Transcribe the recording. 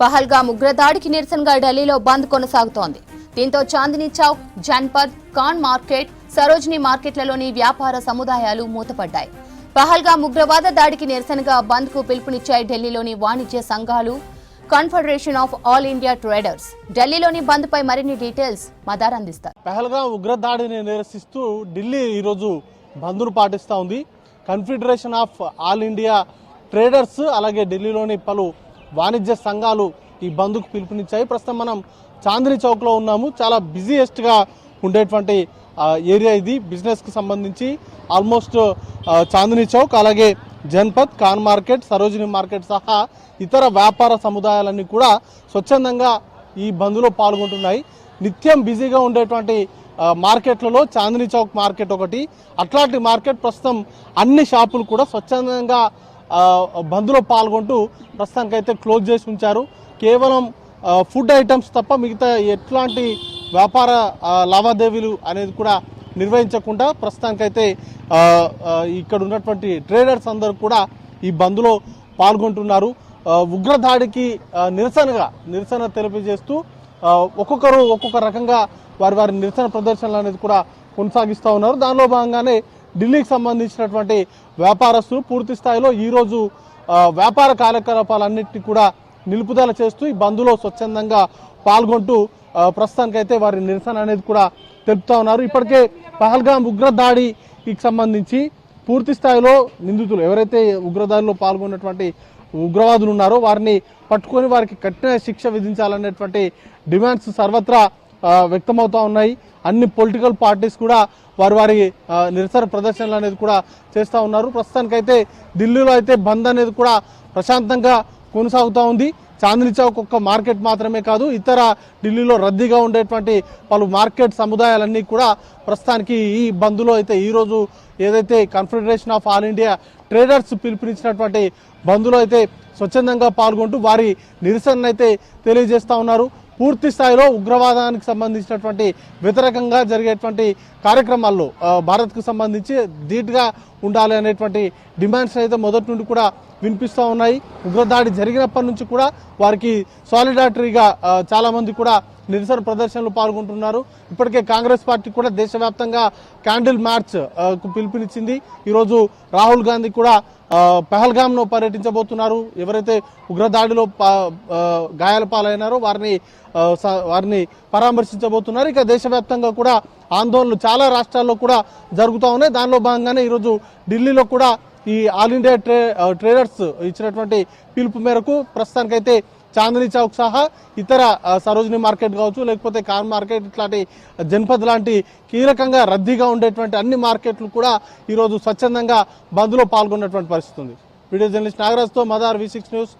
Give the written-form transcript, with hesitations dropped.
పహల్గామ్ ఉగ్రదాడికి నిరసనగా ఢిల్లీలో బంద్ కొనసాగుతోంది. దీంతో చాందినీ చౌక్, జన్పద్, ఖాన్ మార్కెట్, సరోజినీ మార్కెట్లలోని వ్యాపార సముదాయాలు మూతపడ్డాయి. పహల్గామ్ ఉగ్రవాద దాడికి నిరసనగా బంద్ కు పిలుపునిచ్చాయి ఢిల్లీలోని వాణిజ్య సంఘాలు, confederation of All India traders. ఢిల్లీలోని బంద్ పై మరిన్ని డీటెయిల్స్ మదార్ అందిస్తారు. పహల్గామ్ ఉగ్రదాడిని నిరసిస్తూ ఢిల్లీ ఈరోజు బంద్ను పాటిస్తూ ఉంది. Confederation of All India traders అలాగే ఢిల్లీలోని పలు వాణిజ్య సంఘాలు ఈ బంద్కు పిలుపునిచ్చాయి. ప్రస్తుతం మనం చాందినీ చౌక్లో ఉన్నాము. చాలా బిజీయెస్ట్గా ఉండేటువంటి ఏరియా ఇది. బిజినెస్కి సంబంధించి ఆల్మోస్ట్ చాందినీ చౌక్ అలాగే జన్పద్, ఖాన్ మార్కెట్, సరోజినీ మార్కెట్ సహా ఇతర వ్యాపార సముదాయాలన్నీ కూడా స్వచ్ఛందంగా ఈ బంద్లో పాల్గొంటున్నాయి. నిత్యం బిజీగా ఉండేటువంటి మార్కెట్లలో చాందినీ చౌక్ మార్కెట్ ఒకటి. అట్లాంటి మార్కెట్ ప్రస్తుతం అన్ని షాపులు కూడా స్వచ్ఛందంగా బంద్లో పాల్గొంటూ ప్రస్తుతానికైతే క్లోజ్ చేసి ఉంచారు. కేవలం ఫుడ్ ఐటమ్స్ తప్ప మిగతా ఎట్లాంటి వ్యాపార లావాదేవీలు అనేది కూడా నిర్వహించకుండా ప్రస్తుతానికైతే ఇక్కడ ఉన్నటువంటి ట్రేడర్స్ అందరూ కూడా ఈ బంద్లో పాల్గొంటున్నారు. ఉగ్రదాడికి నిరసన తెలియజేస్తూ ఒక్కొక్కరు ఒక్కొక్క రకంగా వారి నిరసన ప్రదర్శనలు అనేది కూడా కొనసాగిస్తూ ఉన్నారు. దానిలో భాగంగానే ఢిల్లీకి సంబంధించినటువంటి వ్యాపారస్తులు పూర్తి స్థాయిలో ఈరోజు వ్యాపార కార్యకలాపాలన్నింటినీ కూడా నిలుపుదల చేస్తూ ఈ బంద్లో స్వచ్ఛందంగా పాల్గొంటూ ప్రస్తుతానికైతే వారి నిరసన అనేది కూడా తెలుపుతా ఉన్నారు. ఇప్పటికే పహల్గామ్ ఉగ్రదాడికి సంబంధించి పూర్తి స్థాయిలో నిందితులు ఎవరైతే ఉగ్రదాడిలో పాల్గొన్నటువంటి ఉగ్రవాదులు ఉన్నారో వారిని పట్టుకొని వారికి కఠిన శిక్ష విధించాలనేటువంటి డిమాండ్స్ సర్వత్రా వ్యక్తమవుతూ ఉన్నాయి. అన్ని పొలిటికల్ పార్టీస్ కూడా వారి నిరసన ప్రదర్శనలు అనేది కూడా చేస్తూ ఉన్నారు. ప్రస్తుతానికైతే ఢిల్లీలో అయితే బంద్ అనేది కూడా ప్రశాంతంగా కొనసాగుతూ ఉంది. చాందినీ చౌక్ ఒక్క మార్కెట్ మాత్రమే కాదు, ఇతర ఢిల్లీలో రద్దీగా ఉండేటువంటి పలు మార్కెట్ సముదాయాలన్నీ కూడా ప్రస్తుతానికి ఈ బంద్లో అయితే ఈరోజు ఏదైతే Confederation of All India Traders పిలుపునిచ్చినటువంటి బంద్లో అయితే స్వచ్ఛందంగా పాల్గొంటూ వారి నిరసన అయితే తెలియజేస్తూ ఉన్నారు. పూర్తి స్థాయిలో ఉగ్రవాదానికి సంబంధించినటువంటి వ్యతిరేకంగా జరిగేటువంటి కార్యక్రమాల్లో భారత్కు సంబంధించి ధీటుగా ఉండాలి అనేటువంటి డిమాండ్స్ అయితే మొదటి నుండి కూడా వినిపిస్తూ ఉన్నాయి. ఉగ్రదాడి జరిగినప్పటి నుంచి కూడా వారికి సాలిడారిటీగా చాలామంది కూడా నిరసన ప్రదర్శనలు పాల్గొంటున్నారు. ఇప్పటికే కాంగ్రెస్ పార్టీ కూడా దేశవ్యాప్తంగా క్యాండిల్ మార్చ్ కు పిలుపునిచ్చింది. ఈరోజు రాహుల్ గాంధీ కూడా పహల్గామ్ను పర్యటించబోతున్నారు. ఎవరైతే ఉగ్రదాడిలో గాయాల పాలైనారో వారిని పరామర్శించబోతున్నారు. ఇక దేశవ్యాప్తంగా కూడా ఆందోళనలు చాలా రాష్ట్రాల్లో కూడా జరుగుతూ ఉన్నాయి. దానిలో భాగంగానే ఈరోజు ఢిల్లీలో కూడా ఈ ఆల్ ఇండియా ట్రేడర్స్ ఇచ్చినటువంటి పిలుపు మేరకు ప్రస్తుతానికైతే చాందినీ చౌక్ సహా ఇతర సరోజినీ మార్కెట్ కావచ్చు, లేకపోతే ఖాన్ మార్కెట్, ఇట్లాంటి జన్పద్ లాంటి కీలకంగా రద్దీగా ఉండేటువంటి అన్ని మార్కెట్లు కూడా ఈరోజు స్వచ్ఛందంగా బంద్లో పాల్గొన్నటువంటి పరిస్థితి ఉంది. వీడియో జర్నలిస్ట్ నాగరాజ్తో మదార్, V6 న్యూస్.